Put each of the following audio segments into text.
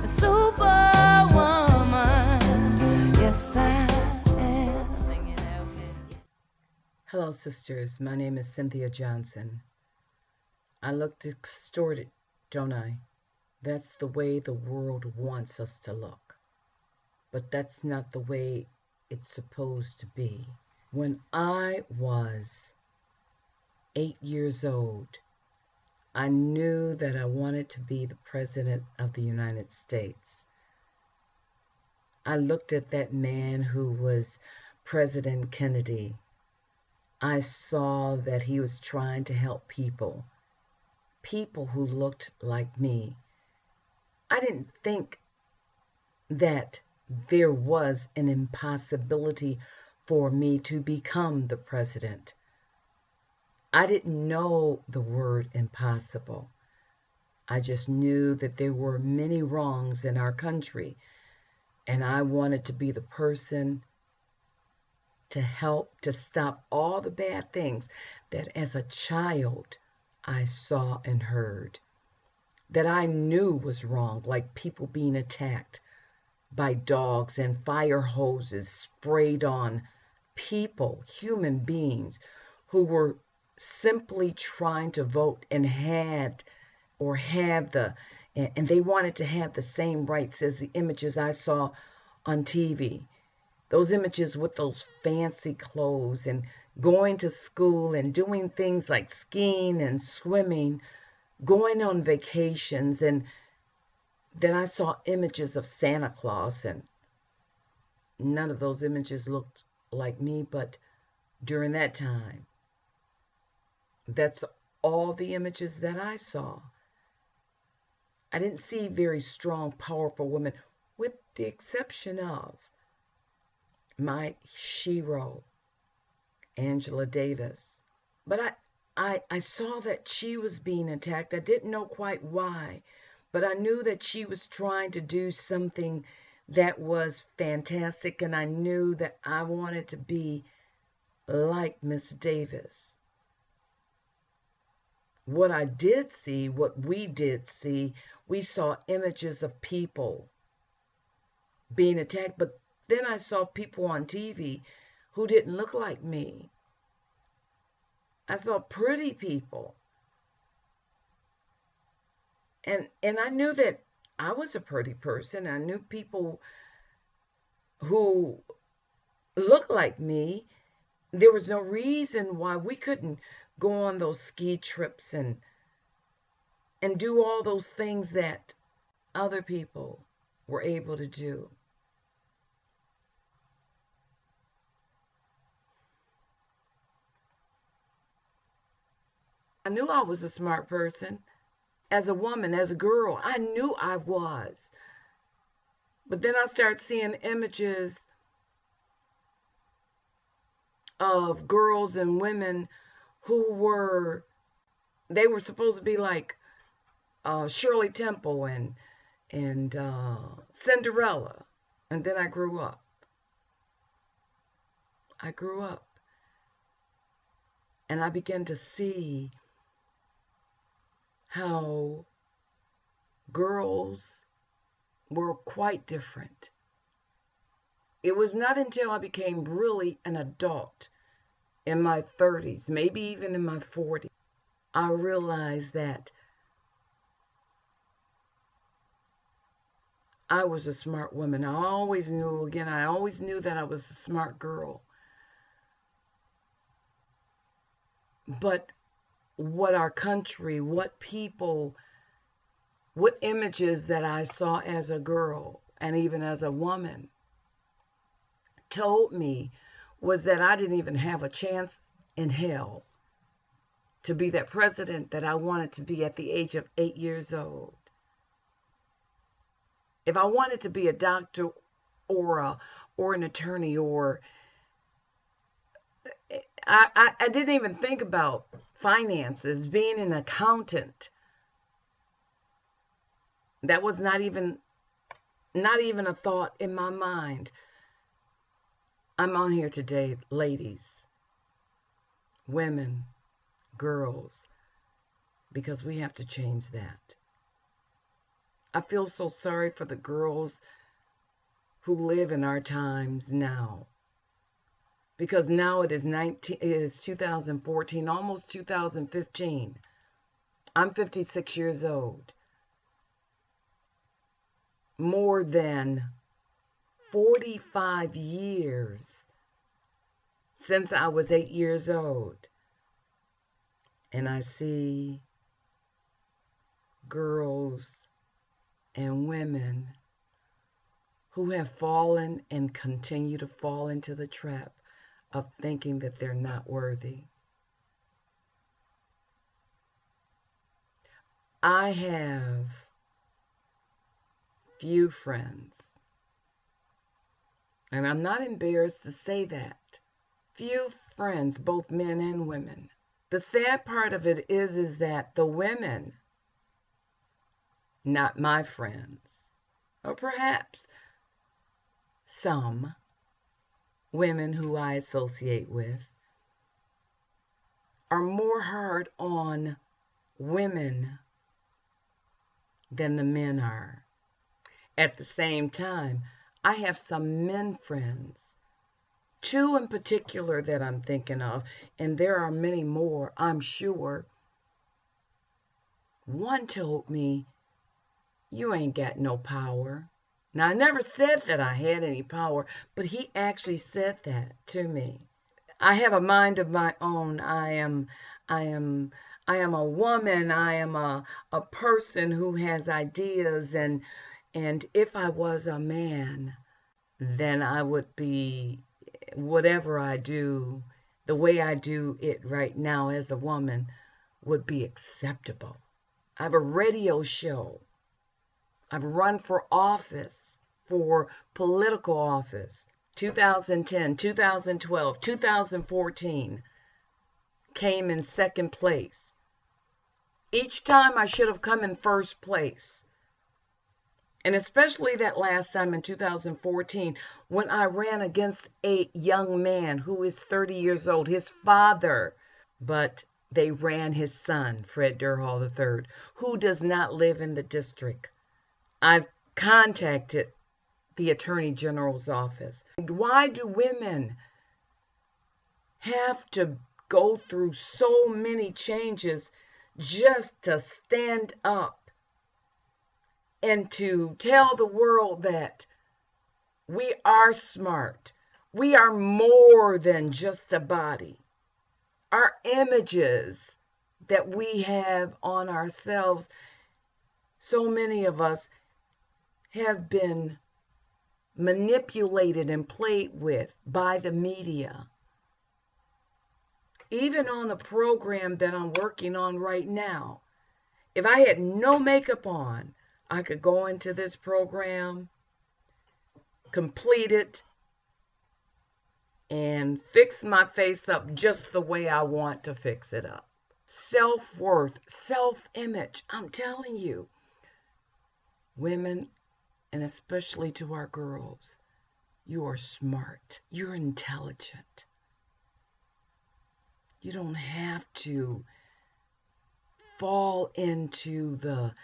superwoman. Yes, I am. Singing out here. Hello, sisters. My name is Cynthia Johnson. I look distorted, don't I? That's the way the world wants us to look. But that's not the way it's supposed to be. When I was 8 years old, I knew that I wanted to be the President of the United States. I looked at that man who was President Kennedy. I saw that he was trying to help people who looked like me. I didn't think that there was an impossibility for me to become the president. I didn't know the word impossible. I just knew that there were many wrongs in our country, and I wanted to be the person to help to stop all the bad things that as a child I saw and heard, that I knew was wrong, like people being attacked by dogs and fire hoses sprayed on people, human beings who were simply trying to vote and have and they wanted to have the same rights as the images I saw on TV. Those images with those fancy clothes and going to school and doing things like skiing and swimming, going on vacations, and then I saw images of Santa Claus, and none of those images looked like me, but during that time, that's all the images that I saw. I didn't see very strong, powerful women, with the exception of my hero, Angela Davis. But I saw that she was being attacked. I didn't know quite why, but I knew that she was trying to do something that was fantastic, and I knew that I wanted to be like Miss Davis. What I did see, what we did see, we saw images of people being attacked, but then I saw people on TV who didn't look like me. I saw pretty people. And I knew that I was a pretty person. I knew people who looked like me. There was no reason why we couldn't go on those ski trips and do all those things that other people were able to do. I knew I was a smart person. As a woman, as a girl, I knew I was. But then I started seeing images of girls and women who they were supposed to be like Shirley Temple and Cinderella. And then I grew up. And I began to see how girls were quite different. It was not until I became really an adult in my 30s, maybe even in my 40s, I realized that I was a smart woman. I always knew that I was a smart girl. But what our country, what people, what images that I saw as a girl and even as a woman told me was that I didn't even have a chance in hell to be that president that I wanted to be at the age of 8 years old. If I wanted to be a doctor or an attorney, or I didn't even think about finances, being an accountant. That was not even a thought in my mind. I'm on here today, ladies, women, girls, because we have to change that. I feel so sorry for the girls who live in our times now. Because now it is 2014, almost 2015. I'm 56 years old. More than 45 years since I was 8 years old. And I see girls and women who have fallen and continue to fall into the trap of thinking that they're not worthy. I have few friends, and I'm not embarrassed to say that. Few friends, both men and women. The sad part of it is that the women, not my friends, or perhaps some women who I associate with, are more hard on women than the men are. At the same time, I have some men friends, two in particular that I'm thinking of, and there are many more, I'm sure. One told me, "You ain't got no power." Now, I never said that I had any power, but he actually said that to me. I have a mind of my own. I am a woman. I am a person who has ideas, and if I was a man, then I would be, whatever I do, the way I do it right now as a woman would be acceptable. I have a radio show. I've run for office, for political office. 2010, 2012, 2014 came in second place. Each time I should have come in first place. And especially that last time in 2014 when I ran against a young man who is 30 years old, his father. But they ran his son, Fred Durhall III, who does not live in the district. I've contacted the Attorney General's office. Why do women have to go through so many changes just to stand up and to tell the world that we are smart? We are more than just a body. Our images that we have on ourselves, so many of us have been manipulated and played with by the media. Even on a program that I'm working on right now, if I had no makeup on, I could go into this program, complete it, and fix my face up just the way I want to fix it up. Self-worth, self-image, I'm telling you, women, and especially to our girls, you are smart, you're intelligent. You don't have to fall into the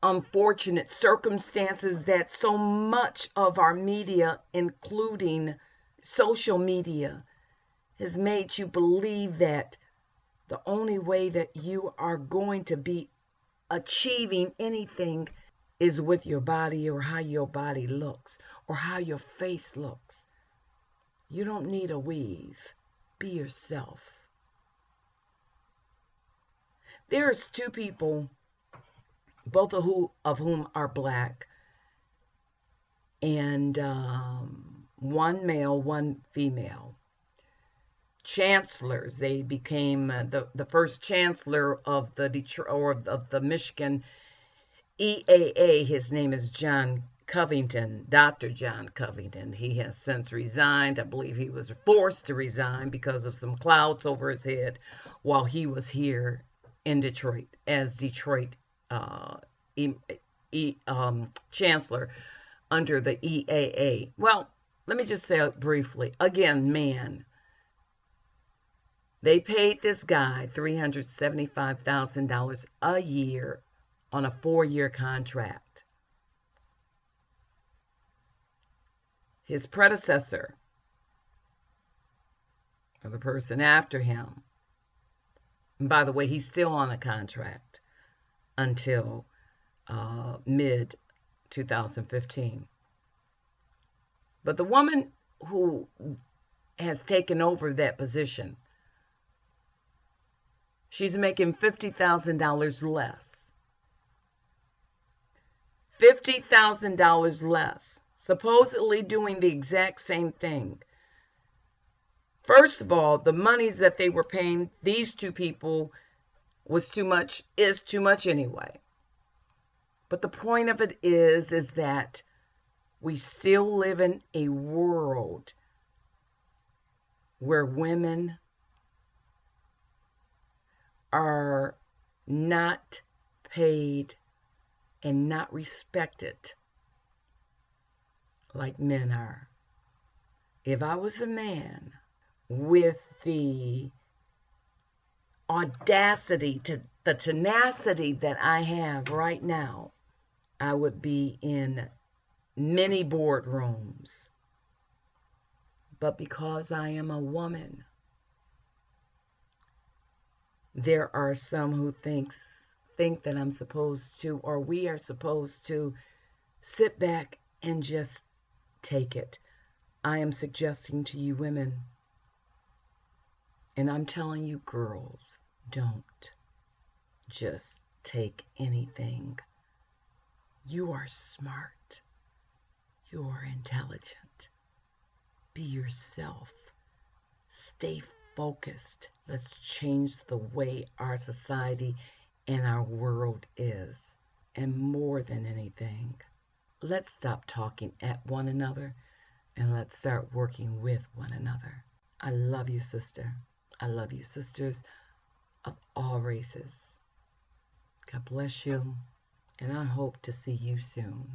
unfortunate circumstances that so much of our media, including social media, has made you believe that the only way that you are going to be achieving anything is with your body, or how your body looks, or how your face looks. You don't need a weave. Be yourself. There's two people, both of whom are black, and one male, one female. Chancellors. They became the first chancellor of the Detroit, or of the Michigan EAA. His name is John Covington, Dr. John Covington. He has since resigned. I believe he was forced to resign because of some clouds over his head while he was here in Detroit as Detroit chancellor under the EAA. Well, let me just say briefly, again, man, they paid this guy $375,000 a year on a 4-year contract. his predecessor, or the person after him, and by the way, he's still on a contract until mid 2015. But the woman who has taken over that position, she's making $50,000 less. $50,000 less, supposedly doing the exact same thing. First of all, the monies that they were paying these two people was too much, is too much anyway. But the point of it is that we still live in a world where women are not paid and not respected like men are. If I was a man with the audacity, the tenacity that I have right now, I would be in many boardrooms. But because I am a woman, there are some who think that I'm supposed to, or we are supposed to, sit back and just take it. I am suggesting to you women, and I'm telling you girls, don't just take anything. You are smart. You are intelligent. Be yourself. Stay focused. Let's change the way our society and our world is. And more than anything, let's stop talking at one another and let's start working with one another. I love you, sister. I love you, sisters of all races. God bless you, and I hope to see you soon.